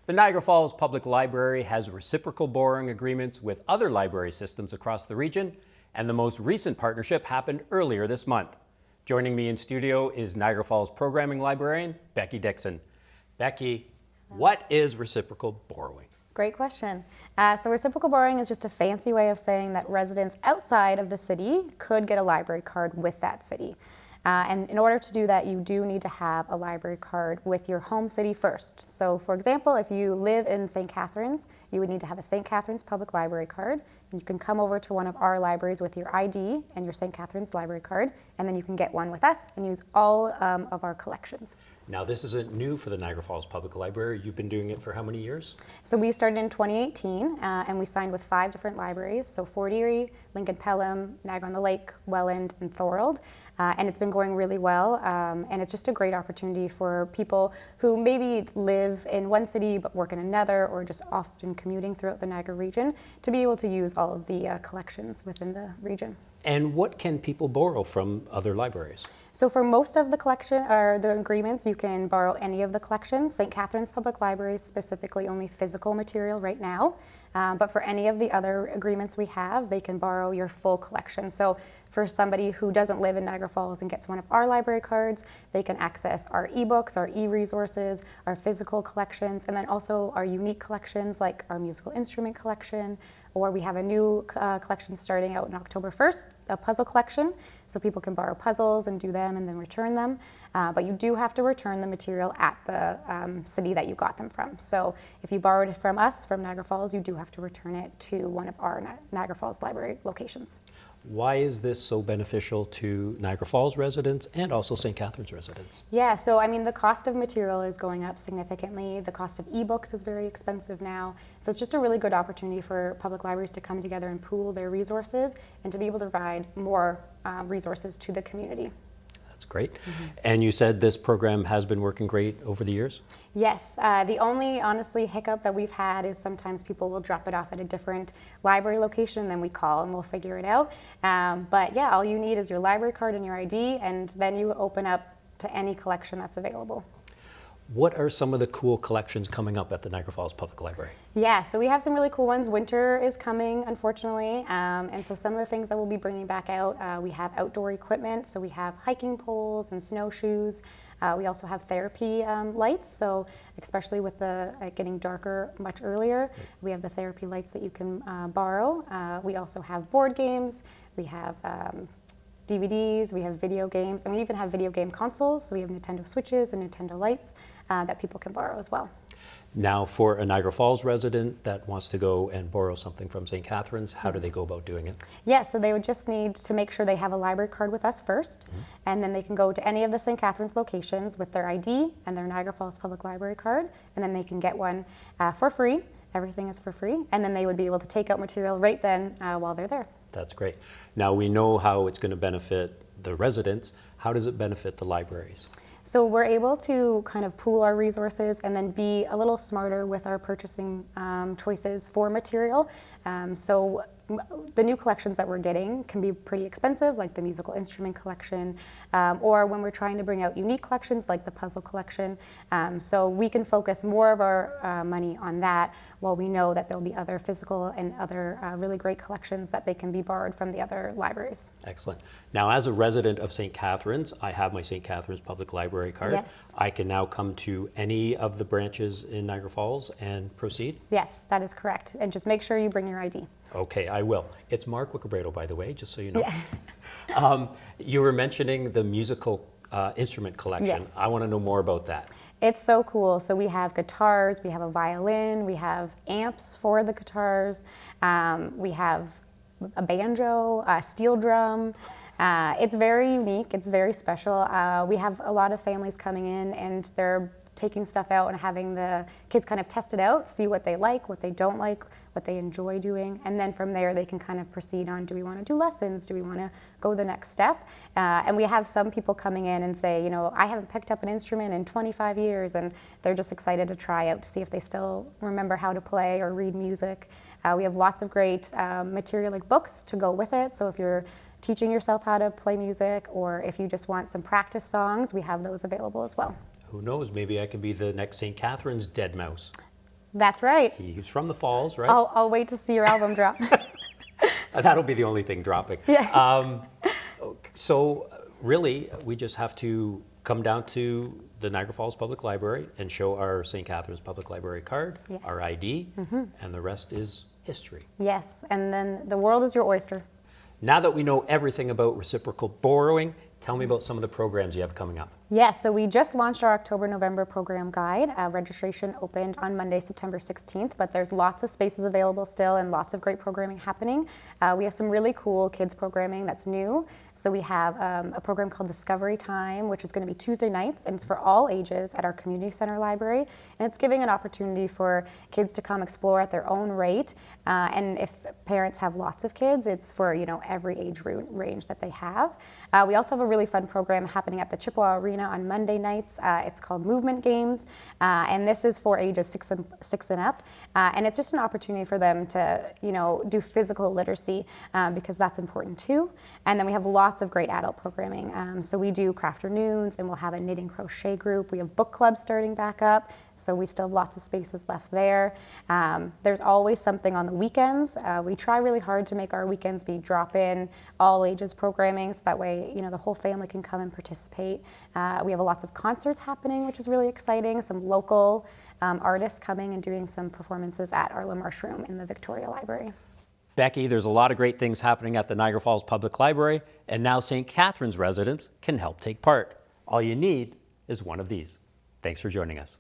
The Niagara Falls Public Library has reciprocal borrowing agreements with other library systems across the region, and the most recent partnership happened earlier this month. Joining me in studio is Niagara Falls programming librarian, Becky Dixon. Becky, what is reciprocal borrowing? Great question. So reciprocal borrowing is just a fancy way of saying that residents outside of the city could get a library card with that city. And in order to do that, you do need to have a library card with your home city first. So for example, if you live in St. Catharines, you would need to have a St. Catharines Public Library card. And you can come over to one of our libraries with your ID and your St. Catharines library card, and then you can get one with us and use all of our collections. Now, this isn't new for the Niagara Falls Public Library. You've been doing it for how many years? So we started in 2018, and we signed with 5 different libraries, so Fort Erie, Lincoln-Pelham, Niagara-on-the-Lake, Welland, and Thorold. And it's been going really well, and it's just a great opportunity for people who maybe live in one city but work in another, or just often commuting throughout the Niagara region, to be able to use all of the collections within the region. And what can people borrow from other libraries? So for most of the collection or the agreements, you can borrow any of the collections. St. Catharines Public Library is specifically only physical material right now, but for any of the other agreements we have, they can borrow your full collection. So for somebody who doesn't live in Niagara Falls and gets one of our library cards, they can access our ebooks, our e-resources, our physical collections, and then also our unique collections like our musical instrument collection, or we have a new collection starting out on October 1st, a puzzle collection. So people can borrow puzzles and do them and then return them. But you do have to return the material at the city that you got them from. So if you borrowed it from us, from Niagara Falls, you do have to return it to one of our Niagara Falls library locations. Why is this so beneficial to Niagara Falls residents and also St. Catharines residents? Yeah, so I mean, the cost of material is going up significantly. The cost of ebooks is very expensive now. So it's just a really good opportunity for public libraries to come together and pool their resources and to be able to provide more resources to the community. That's great. Mm-hmm. And you said this program has been working great over the years? Yes. The only, honestly, hiccup that we've had is sometimes people will drop it off at a different library location, and then we call and we'll figure it out. But yeah, all you need is your library card and your ID, and then you open up to any collection that's available. What are some of the cool collections coming up at the Niagara Falls Public Library? Yeah, so we have some really cool ones. Winter is coming, unfortunately, and so some of the things that we'll be bringing back out, we have outdoor equipment, so we have hiking poles and snowshoes. We also have therapy lights, so especially with the getting darker much earlier, we have the therapy lights that you can borrow. We also have board games. We have DVDs, we have video games, and we even have video game consoles, so we have Nintendo Switches and Nintendo Lights that people can borrow as well. Now, for a Niagara Falls resident that wants to go and borrow something from St. Catharines, how do they go about doing it? Yeah, so they would just need to make sure they have a library card with us first, and then they can go to any of the St. Catharines locations with their ID and their Niagara Falls Public Library card, and then they can get one for free. Everything is for free, and then they would be able to take out material right then while they're there. That's great. Now we know how it's going to benefit the residents. How does it benefit the libraries? So we're able to kind of pool our resources and then be a little smarter with our purchasing choices for material. So the new collections that we're getting can be pretty expensive, like the musical instrument collection, or when we're trying to bring out unique collections like the puzzle collection. So we can focus more of our money on that, while we know that there'll be other physical and other really great collections that they can be borrowed from the other libraries. Excellent. Now, as a resident of St. Catharines, I have my St. Catharines Public Library card. Yes. I can now come to any of the branches in Niagara Falls and proceed? Yes, that is correct. And just make sure you bring your ID. Okay, I will. It's Mark Wiccabrado, by the way, just so you know. Yeah. You were mentioning the musical instrument collection. Yes. I want to know more about that. It's so cool. So we have guitars, we have a violin, we have amps for the guitars, we have a banjo, a steel drum. It's very unique, it's very special. We have a lot of families coming in and they're taking stuff out and having the kids kind of test it out, see what they like, what they don't like, what they enjoy doing, and then from there they can kind of proceed on, do we want to do lessons, do we want to go the next step? And we have some people coming in and say, you know, I haven't picked up an instrument in 25 years, and they're just excited to try out to see if they still remember how to play or read music. We have lots of great material like books to go with it, so if you're teaching yourself how to play music, or if you just want some practice songs, we have those available as well. Who knows, maybe I can be the next St. Catharines dead mouse. That's right. He's from the Falls, right? I'll wait to see your album drop. That'll be the only thing dropping. Yeah. So really, we just have to come down to the Niagara Falls Public Library and show our St. Catharines Public Library card, Yes. our ID, and the rest is history. Yes, and then the world is your oyster. Now that we know everything about reciprocal borrowing, tell me about some of the programs you have coming up. Yes, so we just launched our October-November program guide. Registration opened on Monday, September 16th, but there's lots of spaces available still and lots of great programming happening. We have some really cool kids programming that's new. So we have a program called Discovery Time, which is going to be Tuesday nights, and it's for all ages at our community center library. And it's giving an opportunity for kids to come explore at their own rate. And if parents have lots of kids, it's for every age range that they have. We also have a really fun program happening at the Chippewa Arena on Monday nights. It's called Movement Games, and this is for ages 6 and up. And it's just an opportunity for them to do physical literacy because that's important too. And then we have lots of great adult programming. So we do crafternoons, and we'll have a knitting crochet group. We have book clubs starting back up, so we still have lots of spaces left there. There's always something on the weekends. We try really hard to make our weekends be drop-in, all ages programming, so that way the whole family can come and participate. We have lots of concerts happening, which is really exciting. Some local artists coming and doing some performances at our LaMarche Room in the Victoria Library. Becky, there's a lot of great things happening at the Niagara Falls Public Library, and now St. Catharines residents can help take part. All you need is one of these. Thanks for joining us.